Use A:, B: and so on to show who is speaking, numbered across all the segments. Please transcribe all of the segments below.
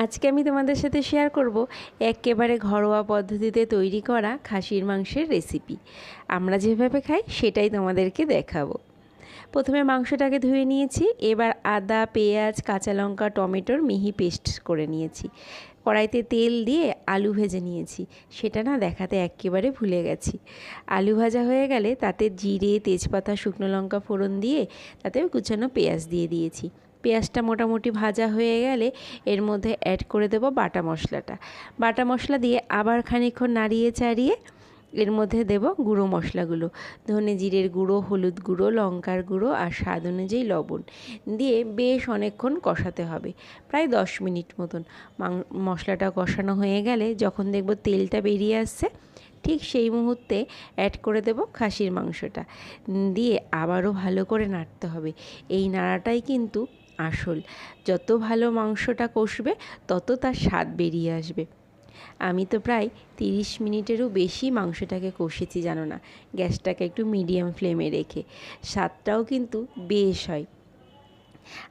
A: আজকে আমি তোমাদের সাথে শেয়ার করব একেবারে ঘরোয়া পদ্ধতিতে তৈরি করা খাসির মাংসের রেসিপি। আমরা যেভাবে খাই সেটাই তোমাদেরকে দেখাবো। প্রথমে মাংসটাকে ধুয়ে নিয়েছি, এবার আদা, পেঁয়াজ, কাঁচা লঙ্কা, টমেটোর মিহি পেস্ট করে নিয়েছি। কড়াইতে তেল দিয়ে আলু ভেজে নিয়েছি, সেটা না দেখাতে একেবারে ভুলে গেছি। আলু ভাজা হয়ে গেলে তাতে জিরে, তেজপাতা, শুকনো লঙ্কা ফোড়ন দিয়ে তাতে কুচানো পেঁয়াজ দিয়ে দিয়েছি। পেঁয়াজটা মোটামুটি ভাজা হয়ে গেলে এর মধ্যে অ্যাড করে দেবো বাটা মশলাটা। বাটা মশলা দিয়ে আবার খানিকক্ষণ নাড়িয়ে চাড়িয়ে এর মধ্যে দেব গুঁড়ো মশলাগুলো, ধনে জিরের গুঁড়ো, হলুদ গুঁড়ো, লঙ্কার গুঁড়ো আর স্বাদ অনুযায়ী লবণ দিয়ে বেশ অনেকক্ষণ কষাতে হবে, প্রায় 10 মিনিট মতন। মশলাটা কষানো হয়ে গেলে যখন দেখব তেলটা বেরিয়ে আসছে, ঠিক সেই মুহূর্তে অ্যাড করে দেব খাসির মাংসটা, দিয়ে আবারও ভালো করে নাড়তে হবে। এই নাড়াটাই কিন্তু আসল। যত ভালো মাংসটা কষবে তত তার স্বাদ বেরিয়ে আসবে। আমি তো প্রায় 30 মিনিটেরও বেশি মাংসটাকে কষেছি, জানো না, গ্যাসটাকে একটু মিডিয়াম ফ্লেমে রেখে। স্বাদটাও কিন্তু বেশ হয়।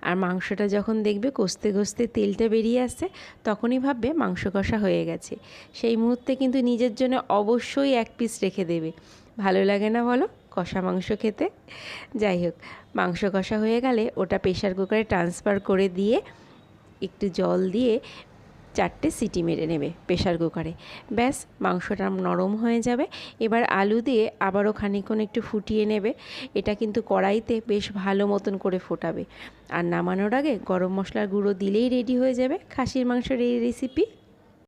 A: আর মাংসটা যখন দেখবে কষতে কষতে তেলটা বেরিয়ে আসছে, তখনই ভাববে মাংস কষা হয়ে গেছে। সেই মুহূর্তে কিন্তু নিজের জন্য অবশ্যই 1 পিস রেখে দেবে। ভালো লাগে না বলো কষা মাংস খেতে? যাই হোক, মাংস কষা হয়ে গেলে ওটা প্রেশার কুকারে ট্রান্সফার করে দিয়ে একটু জল দিয়ে 4টে সিটি মেরে নেবে প্রেশার কুকারে। ব্যাস, মাংসটা নরম হয়ে যাবে। এবার আলু দিয়ে আবারও খানিকক্ষণ একটু ফুটিয়ে নেবে। এটা কিন্তু কড়াইতে বেশ ভালো মতন করে ফোটাবে। আর নামানোর আগে গরম মশলার গুঁড়ো দিলেই রেডি হয়ে যাবে খাসির মাংসের এই রেসিপি।